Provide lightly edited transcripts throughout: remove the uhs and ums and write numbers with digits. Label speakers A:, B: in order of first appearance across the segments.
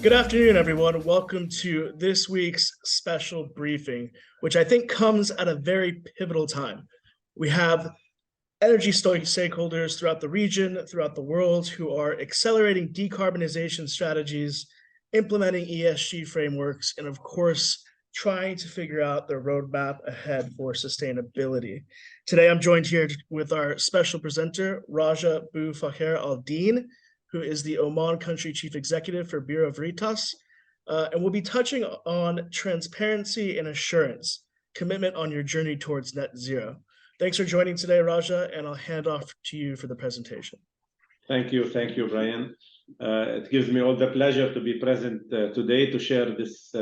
A: Good afternoon, everyone. Welcome to this week's special briefing, which I think comes at a very pivotal time. We have energy stakeholders throughout the region, throughout the world, who are accelerating decarbonization strategies, implementing ESG frameworks, and of course, trying to figure out their roadmap ahead for sustainability. Today, I'm joined here with our special presenter, Raja Bu Fakher Al-Din, who is the Oman Country Chief Executive for Bureau Veritas, and we'll be touching on transparency and assurance, commitment on your journey towards net zero. Thanks for joining today, Raja, and I'll hand off to you for the presentation.
B: Thank you, Brian. It gives me all the pleasure to be present today to share this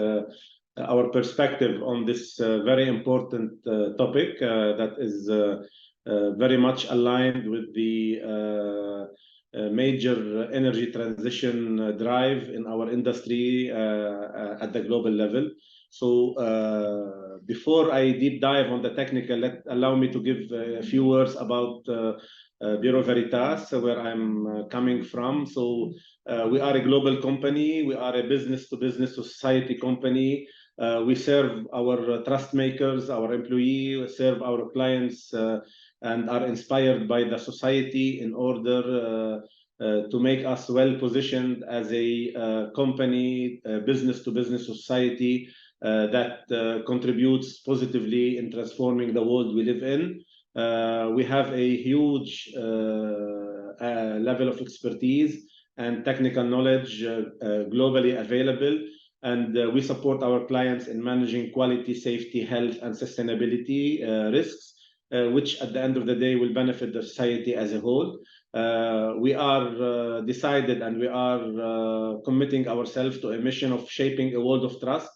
B: our perspective on this very important topic that is very much aligned with the major energy transition drive in our industry at the global level. So before I deep dive on the technical, allow me to give a few words about Bureau Veritas, where I'm coming from. So we are a global company. We are a business-to-business society company. We serve our trust makers, our employees, we serve our clients, and are inspired by the society in order to make us well positioned as a company, business-to-business society that contributes positively in transforming the world we live in. We have a huge level of expertise and technical knowledge globally available, and we support our clients in managing quality, safety, health, and sustainability risks, which at the end of the day will benefit the society as a whole. We are decided and we are committing ourselves to a mission of shaping a world of trust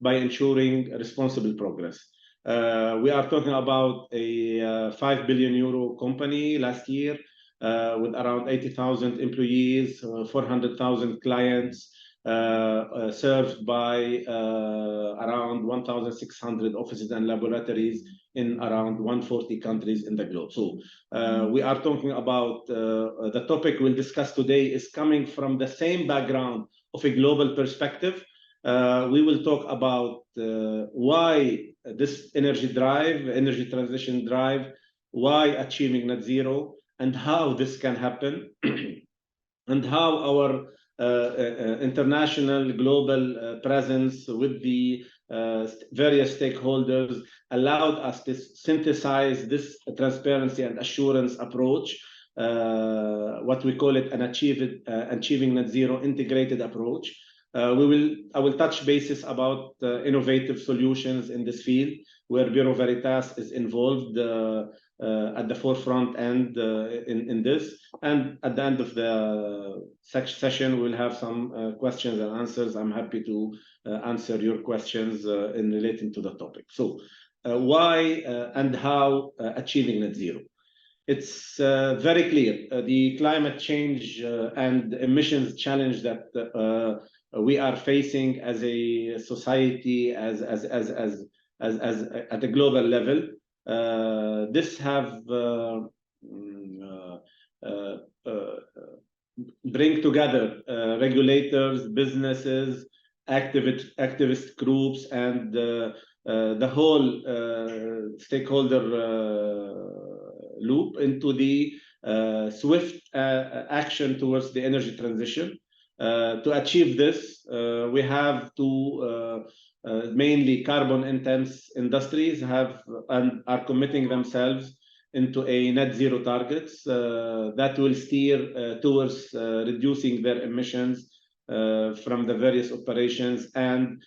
B: by ensuring responsible progress. We are talking about a 5 billion euro company last year with around 80,000 employees, 400,000 clients, served by around 1,600 offices and laboratories in around 140 countries in the globe. So we are talking about the topic we'll discuss today is coming from the same background of a global perspective. We will talk about why this energy transition drive, why achieving net zero, and how this can happen, and how our international global presence with the various stakeholders allowed us to synthesize this transparency and assurance approach, what we call it an achieving net zero integrated approach. I will touch bases about innovative solutions in this field where Bureau Veritas is involved at the forefront and in this. And at the end of the session, we'll have some questions and answers. I'm happy to answer your questions in relating to the topic. So why and how achieving net zero? It's very clear. The climate change and emissions challenge that we are facing as a society, as at a global level. This have bring together regulators, businesses, activist groups, and the whole stakeholder loop into the swift action towards the energy transition. To achieve this, we have to mainly carbon-intense industries have and are committing themselves into a net zero targets that will steer towards reducing their emissions from the various operations and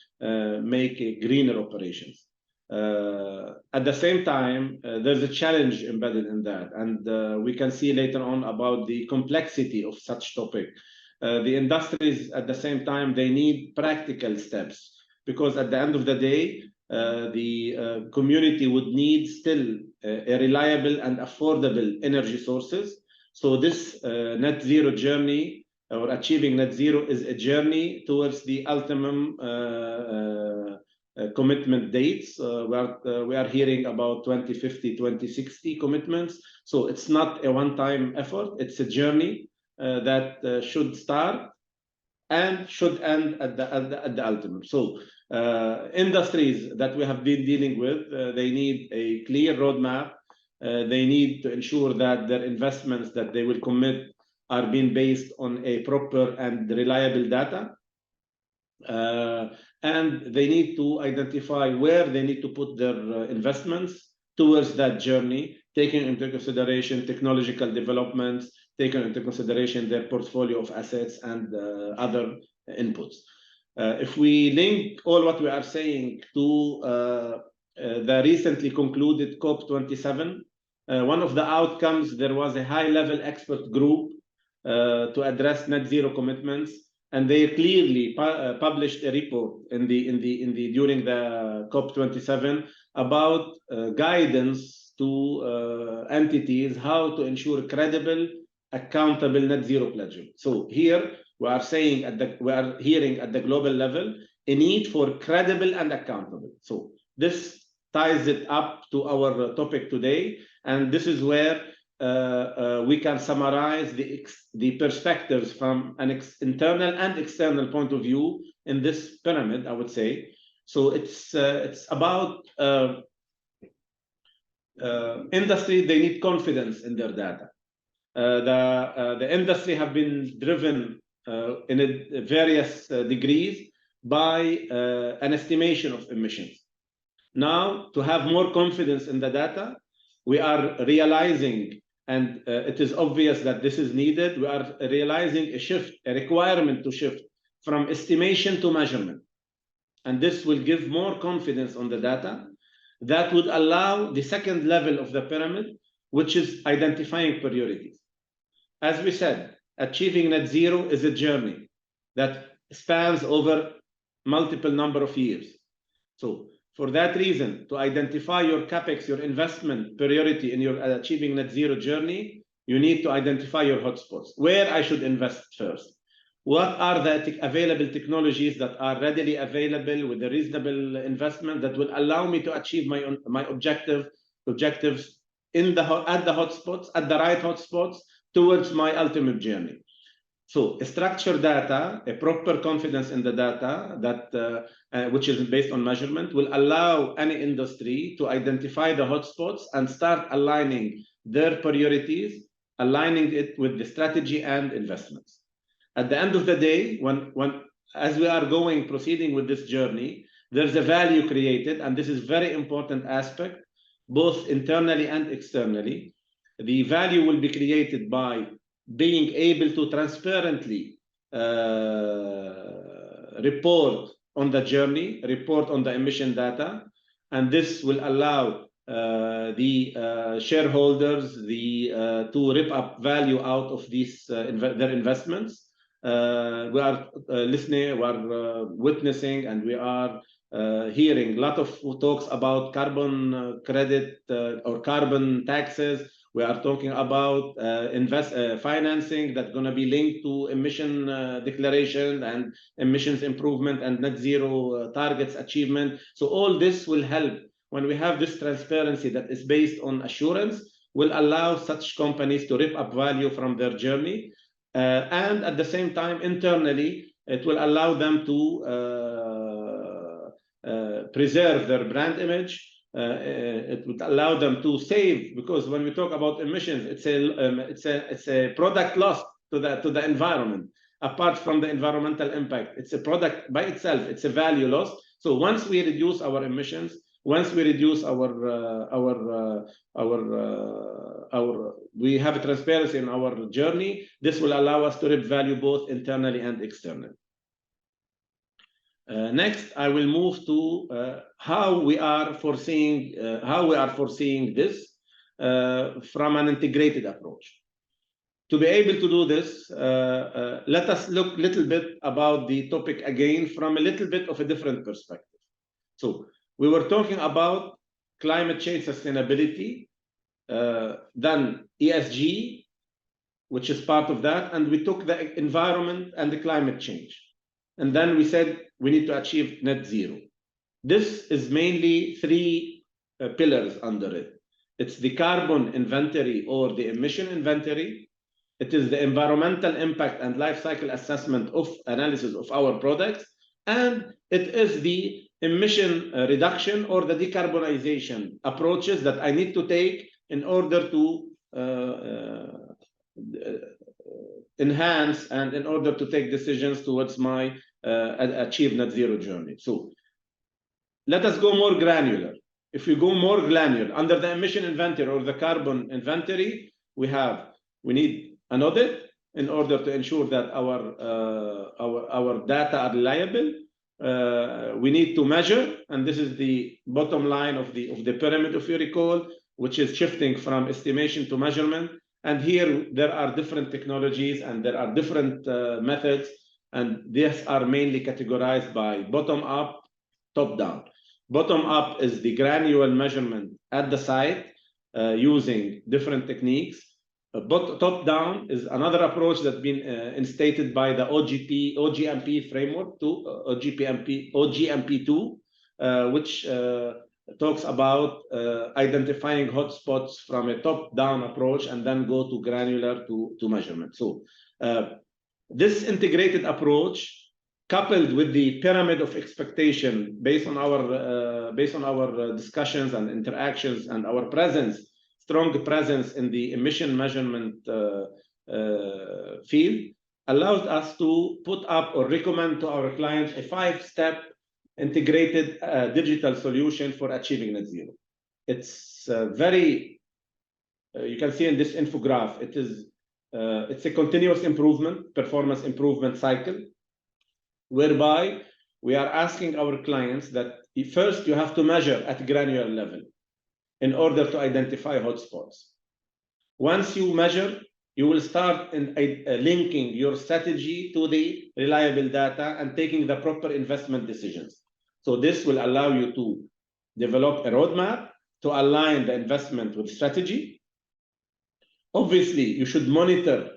B: make greener operations. At the same time, there's a challenge embedded in that, and we can see later on about the complexity of such topic. The industries, at the same time, they need practical steps, because at the end of the day, the community would need still a reliable and affordable energy sources. So this net zero journey, or achieving net zero, is a journey towards the ultimate commitment dates. We are hearing about 2050, 2060 commitments. So it's not a one-time effort, it's a journey that should start and should end at the ultimate. So industries that we have been dealing with, they need a clear roadmap. They need to ensure that their investments that they will commit are being based on a proper and reliable data. And they need to identify where they need to put their investments towards that journey, taking into consideration technological developments, taking into consideration their portfolio of assets and other inputs. If we link all what we are saying to the recently concluded COP27, one of the outcomes, there was a high-level expert group to address net zero commitments, and they clearly published a report during the COP27 about guidance to entities how to ensure credible, accountable net zero pledging. So here we are saying we are hearing at the global level a need for credible and accountable. So this ties it up to our topic today, and this is where we can summarize the perspectives from an internal and external point of view in this pyramid, I would say. So it's about industry. They need confidence in their data. The industry have been driven in various degrees by an estimation of emissions. Now, to have more confidence in the data, we are realizing, and it is obvious that this is needed, we are realizing a requirement to shift from estimation to measurement. And this will give more confidence on the data. That would allow the second level of the pyramid, which is identifying priorities. As we said, achieving net zero is a journey that spans over multiple number of years. So for that reason, to identify your CapEx, your investment priority in your achieving net zero journey, you need to identify your hotspots, where I should invest first. What are the available technologies that are readily available with a reasonable investment that will allow me to achieve my objectives at the hotspots, at the right hotspots towards my ultimate journey. So structured data, a proper confidence in the data that which is based on measurement, will allow any industry to identify the hotspots and start aligning their priorities, aligning it with the strategy and investments. At the end of the day, as we are proceeding with this journey, there's a value created, and this is very important aspect, both internally and externally. The value will be created by being able to transparently report on the journey, report on the emission data, and this will allow the shareholders to rip up value out of their investments. We are listening, we are witnessing, and we are hearing a lot of talks about carbon credit or carbon taxes. We are talking about financing that's going to be linked to emission declaration and emissions improvement and net zero targets achievement. So all this will help when we have this transparency that is based on assurance, will allow such companies to rip up value from their journey. And at the same time, internally, it will allow them to preserve their brand image. It would allow them to save, because when we talk about emissions, it's a product loss to the environment. Apart from the environmental impact, it's a product by itself. It's a value loss. So once we reduce our emissions, once we reduce we have a transparency in our journey, this will allow us to reap value both internally and externally. Next, I will move to how we are foreseeing this from an integrated approach. To be able to do this, let us look a little bit about the topic again from a little bit of a different perspective. So we were talking about climate change sustainability, then ESG, which is part of that, and we took the environment and the climate change. And then we said we need to achieve net zero. This is mainly three pillars under it. It's the carbon inventory or the emission inventory. It is the environmental impact and life cycle assessment of analysis of our products, and it is the emission reduction or the decarbonization approaches that I need to take in order to enhance and in order to take decisions towards my achieve net zero journey. So let us go more granular. If we go more granular, under the emission inventory or the carbon inventory, we need an audit in order to ensure that our data are reliable. We need to measure, and this is the bottom line of the pyramid, if you recall, which is shifting from estimation to measurement. And here there are different technologies and there are different methods, and these are mainly categorized by bottom up, top down. Bottom up is the granular measurement at the site using different techniques. But top down is another approach that's been instated by the OGMP framework to OGMP2, which talks about identifying hotspots from a top-down approach and then go to granular to measurement. So this integrated approach, coupled with the pyramid of expectation based on our discussions and interactions and our strong presence in the emission measurement field, allows us to put up or recommend to our clients a 5-step integrated digital solution for achieving net zero. It's very, you can see in this infograph, it's a continuous improvement, performance improvement cycle, whereby we are asking our clients that first you have to measure at granular level in order to identify hotspots. Once you measure, you will start linking your strategy to the reliable data and taking the proper investment decisions. So this will allow you to develop a roadmap to align the investment with strategy. Obviously, you should monitor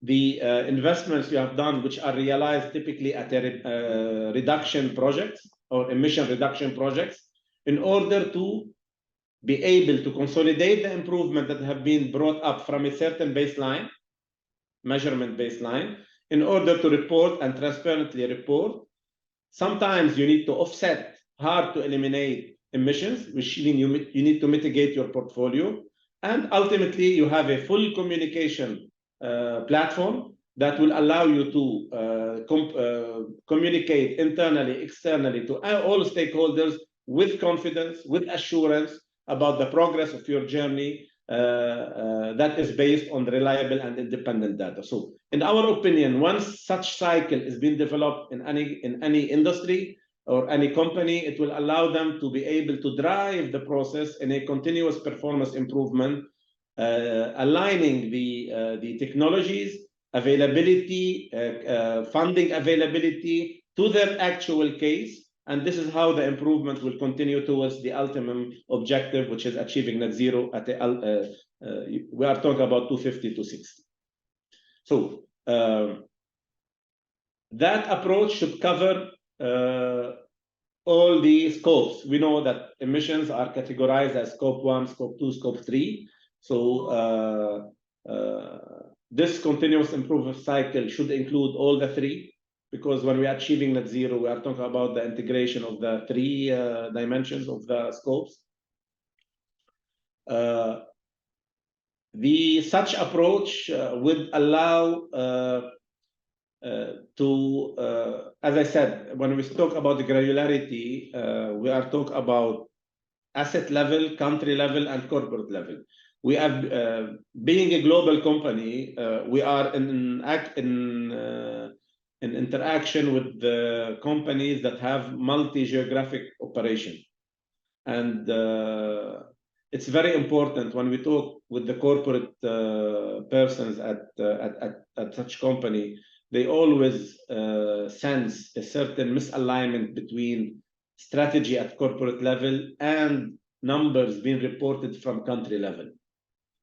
B: the investments you have done, which are realized typically at a reduction projects or emission reduction projects, in order to be able to consolidate the improvement that have been brought up from a certain baseline, measurement baseline, in order to report and transparently report. Sometimes you need to offset hard to eliminate emissions, which means you need to mitigate your portfolio. And ultimately, you have a full communication platform that will allow you to communicate internally, externally to all stakeholders with confidence, with assurance about the progress of your journey that is based on reliable and independent data. So in our opinion, once such cycle is being developed in any industry or any company, it will allow them to be able to drive the process in a continuous performance improvement, aligning the technologies, availability, funding availability to their actual case. And this is how the improvement will continue towards the ultimate objective, which is achieving net zero at we are talking about 250 to 60. So that approach should cover all the scopes. We know that emissions are categorized as scope 1, scope 2, scope 3. So this continuous improvement cycle should include all the 3. Because when we are achieving net zero, we are talking about the integration of the 3 dimensions of the scopes. Such approach would allow as I said, when we talk about the granularity, we are talking about asset level, country level, and corporate level. We have, being a global company, we are in interaction with the companies that have multi-geographic operation. And it's very important when we talk with the corporate persons at such company, they always sense a certain misalignment between strategy at corporate level and numbers being reported from country level.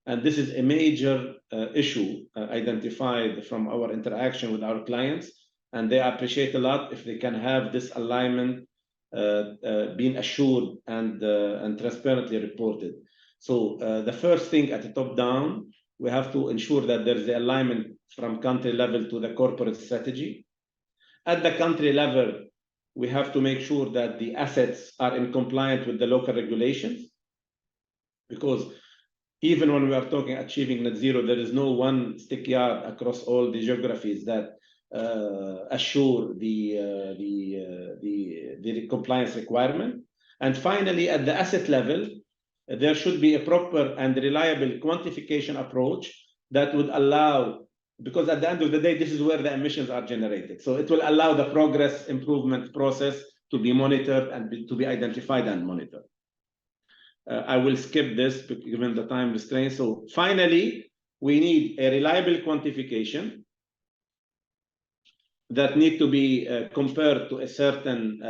B: And this is a major issue identified from our interaction with our clients. And they appreciate a lot if they can have this alignment being assured and transparently reported. So the first thing at the top down we have to ensure that there is alignment from country level to the corporate strategy. At the country level, we have to make sure that the assets are in compliance with the local regulations, because even when we are talking achieving net zero, there is no one stick yard across all the geographies that assure the compliance requirement. And finally, at the asset level, there should be a proper and reliable quantification approach that would allow, because at the end of the day, this is where the emissions are generated. So it will allow the progress improvement process to be monitored and to be identified and monitored. I will skip this given the time restraint. So finally, we need a reliable quantification that need to be compared to a certain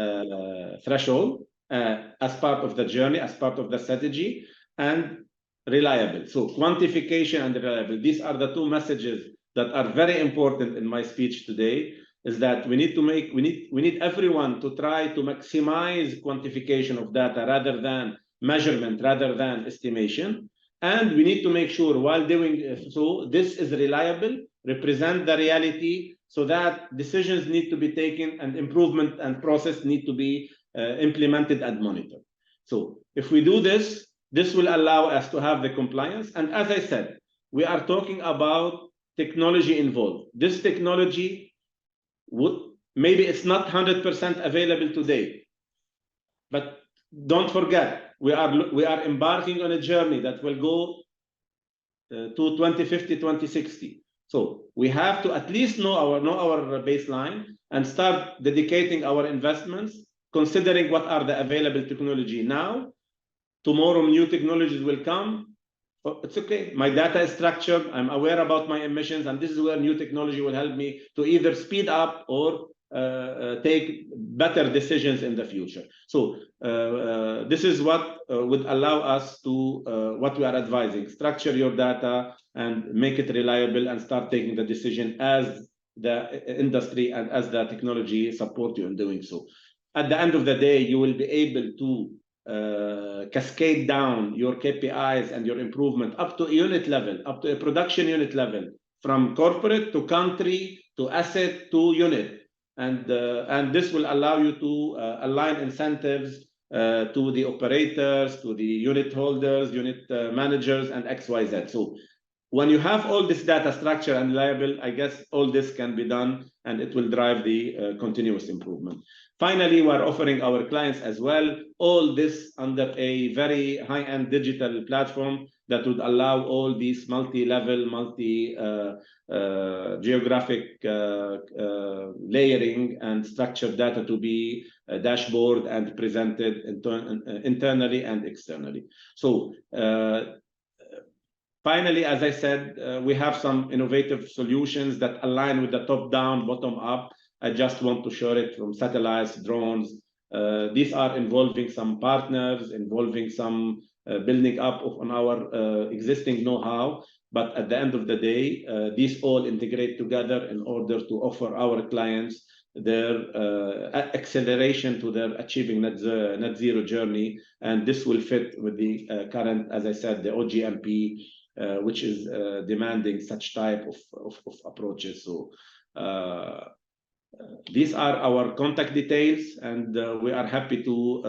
B: threshold as part of the journey, as part of the strategy, and reliable. So quantification and reliable, these are the two messages that are very important in my speech today, is that we need everyone to try to maximize quantification of data rather than measurement, rather than estimation. And we need to make sure while doing so, this is reliable, represent the reality, so that decisions need to be taken and improvement and process need to be implemented and monitored. So if we do this, this will allow us to have the compliance. And as I said, we are talking about technology involved. This technology maybe it's not 100% available today, but don't forget, we are embarking on a journey that will go to 2050, 2060. So we have to at least know our baseline and start dedicating our investments, considering what are the available technology now. Tomorrow, new technologies will come. It's okay. My data is structured. I'm aware about my emissions, and this is where new technology will help me to either speed up or take better decisions in the future. So this is what would allow us to what we are advising: structure your data and make it reliable, and start taking the decision as the industry and as the technology support you in doing so. At the end of the day, you will be able to cascade down your KPIs and your improvement up to a unit level, up to a production unit level, from corporate to country to asset to unit. And this will allow you to align incentives to the operators, to the unit holders, unit managers, and XYZ. So when you have all this data structure and reliable, I guess all this can be done, and it will drive the continuous improvement. Finally, we're offering our clients as well all this under a very high-end digital platform that would allow all these multi-level, multi-geographic layering and structured data to be dashboard and presented internally and externally. So finally, as I said, we have some innovative solutions that align with the top-down, bottom-up. I just want to show it from satellites, drones. These are involving some partners, involving some building up on our existing know-how. But at the end of the day, these all integrate together in order to offer our clients their acceleration to their achieving net zero journey. And this will fit with the current, as I said, the OGMP, which is demanding such type of approaches. So these are our contact details, and we are happy to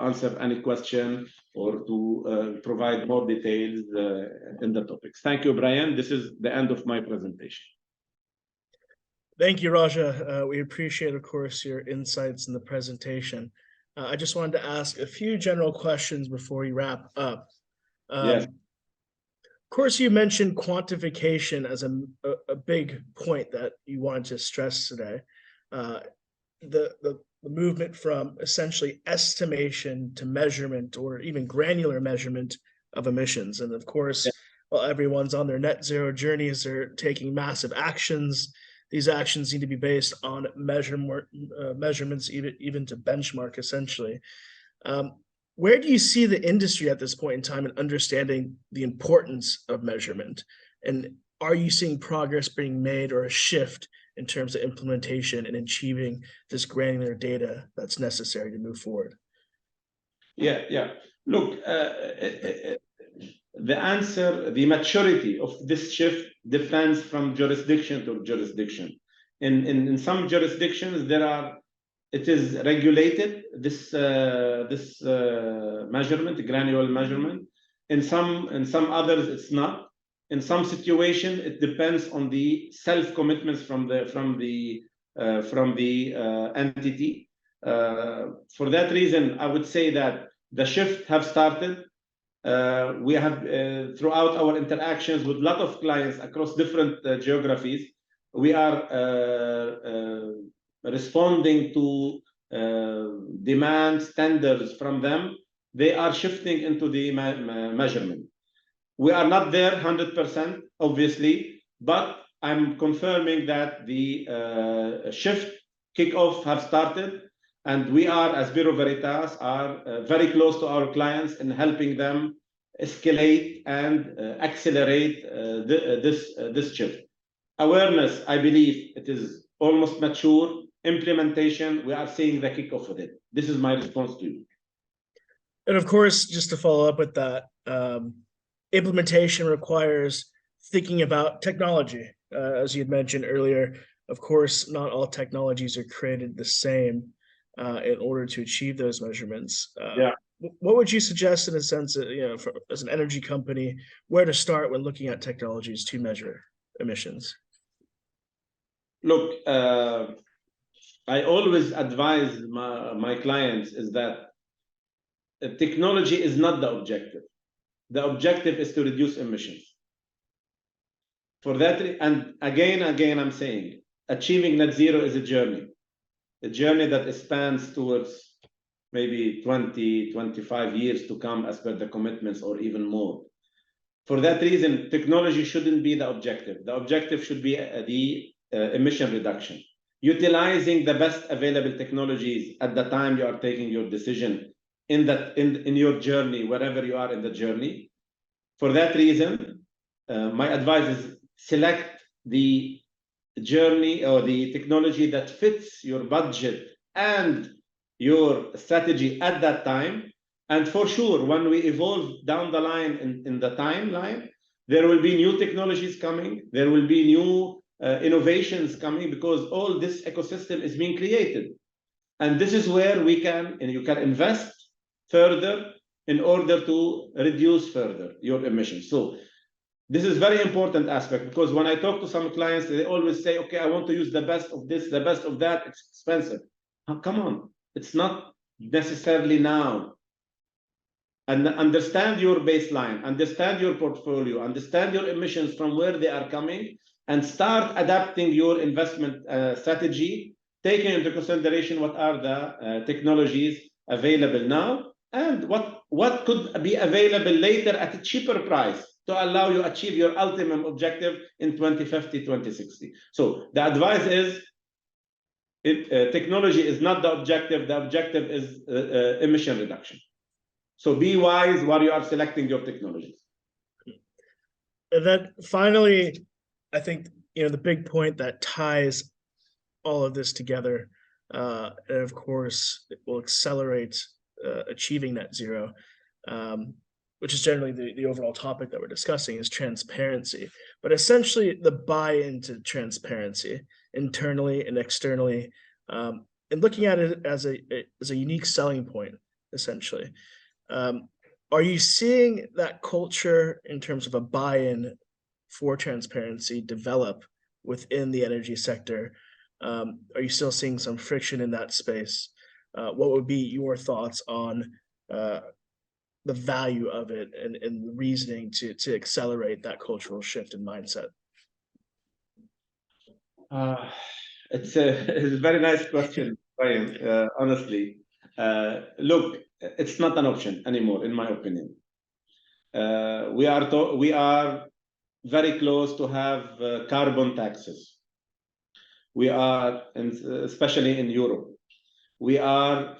B: answer any question or to provide more details in the topics. Thank you, Brian. This is the end of my presentation.
A: Thank you, Raja. We appreciate, of course, your insights in the presentation. I just wanted to ask a few general questions before we wrap up.
B: Yes.
A: Of course, you mentioned quantification as a big point that you wanted to stress today. The movement from essentially estimation to measurement, or even granular measurement of emissions. And of course, while everyone's on their net zero journeys, they're taking massive actions. These actions need to be based on measurements, even to benchmark, essentially. Where do you see the industry at this point in time in understanding the importance of measurement? And are you seeing progress being made or a shift in terms of implementation and achieving this granular data that's necessary to move forward?
B: Yeah. Look, the answer, the maturity of this shift depends from jurisdiction to jurisdiction. In some jurisdictions, it is regulated, this measurement, granular measurement. In some others, it's not. In some situations, it depends on the self-commitments from the entity. For that reason, I would say that the shift have started. We have, throughout our interactions with a lot of clients across different geographies, we are responding to demand standards from them. They are shifting into the measurement. We are not there 100%, obviously, but I'm confirming that the shift kickoff have started, and we are, as Bureau Veritas, are very close to our clients in helping them escalate and accelerate this shift. Awareness, I believe it is almost mature. Implementation, we are seeing the kickoff of it. This is my response to you.
A: And of course, just to follow up with that, implementation requires thinking about technology. As you had mentioned earlier, of course, not all technologies are created the same in order to achieve those measurements.
B: Yeah.
A: What would you suggest in a sense, as an energy company, where to start when looking at technologies to measure emissions?
B: Look, I always advise my clients is that technology is not the objective. The objective is to reduce emissions. For that, and again, I'm saying, achieving net zero is a journey that spans towards maybe 20, 25 years to come as per the commitments or even more. For that reason, technology shouldn't be the objective. The objective should be the emission reduction. Utilizing the best available technologies at the time you are taking your decision in your journey, wherever you are in the journey. For that reason, my advice is select the journey or the technology that fits your budget and your strategy at that time. And for sure, when we evolve down the line in the timeline, there will be new technologies coming. There will be new innovations coming, because all this ecosystem is being created. And this is where you can invest further in order to reduce further your emissions. So this is very important aspect, because when I talk to some clients, they always say, okay, I want to use the best of this, the best of that, it's expensive. Oh, come on, it's not necessarily now. And understand your baseline, understand your portfolio, understand your emissions from where they are coming, and start adapting your investment strategy, taking into consideration what are the technologies available now and what could be available later at a cheaper price to allow you achieve your ultimate objective in 2050, 2060. So the advice is, technology is not the objective. The objective is emission reduction. So be wise while you are selecting your technologies.
A: And then finally, I think the big point that ties all of this together, and of course, it will accelerate achieving net zero, which is generally the overall topic that we're discussing, is transparency. But essentially, the buy-in to transparency internally and externally, and looking at it as a unique selling point, essentially. Are you seeing that culture in terms of a buy-in for transparency develop within the energy sector? Are you still seeing some friction in that space? What would be your thoughts on the value of it and the reasoning to accelerate that cultural shift in mindset?
B: It's a very nice question, Brian, honestly. Look, it's not an option anymore, in my opinion. We are very close to have carbon taxes. We are, especially in Europe, we are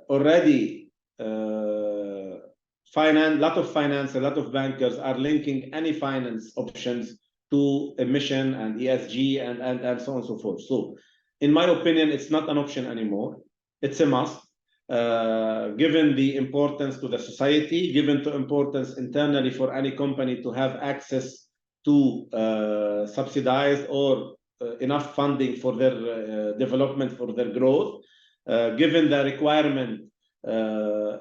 B: already a lot of bankers are linking any finance options to emission and ESG and so on and so forth. So in my opinion, it's not an option anymore. It's a must. given the importance to the society, given the importance internally for any company to have access to subsidized or enough funding for their development, for their growth, given the requirement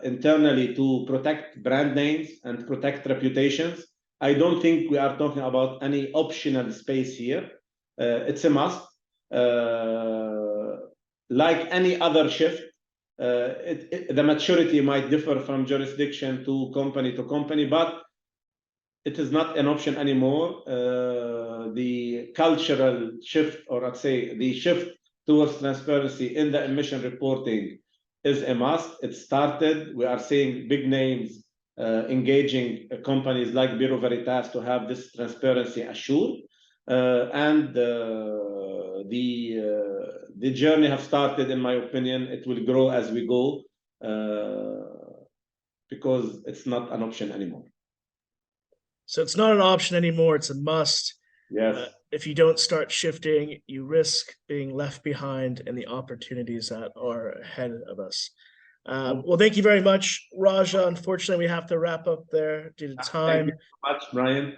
B: internally to protect brand names and protect reputations. I don't think we are talking about any optional space here. It's a must. Like any other shift, the maturity might differ from jurisdiction to company, but it is not an option anymore. The cultural shift, or I'd say the shift towards transparency in the emission reporting is a must. It started. We are seeing big names engaging companies like Bureau Veritas to have this transparency assured. And the journey have started, in my opinion. It will grow as we go because it's not an option anymore.
A: So it's not an option anymore, it's a must.
B: Yes.
A: If you don't start shifting, you risk being left behind in the opportunities that are ahead of us. Well, thank you very much, Raja. Unfortunately, we have to wrap up there due to time.
B: Thank you so much, Brian.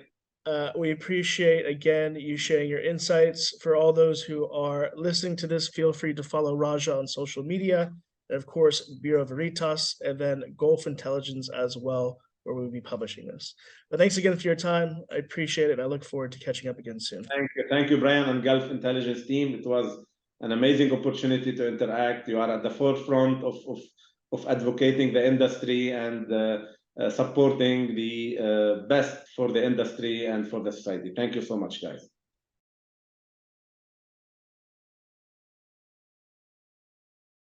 A: We appreciate, again, you sharing your insights. For all those who are listening to this, feel free to follow Raja on social media. And of course, Bureau Veritas, and then Gulf Intelligence as well, where we'll be publishing this. But thanks again for your time. I appreciate it. And I look forward to catching up again soon.
B: Thank you, Brian, and Gulf Intelligence team. It was an amazing opportunity to interact. You are at the forefront of advocating the industry and supporting the best for the industry and for the society. Thank you so much, guys.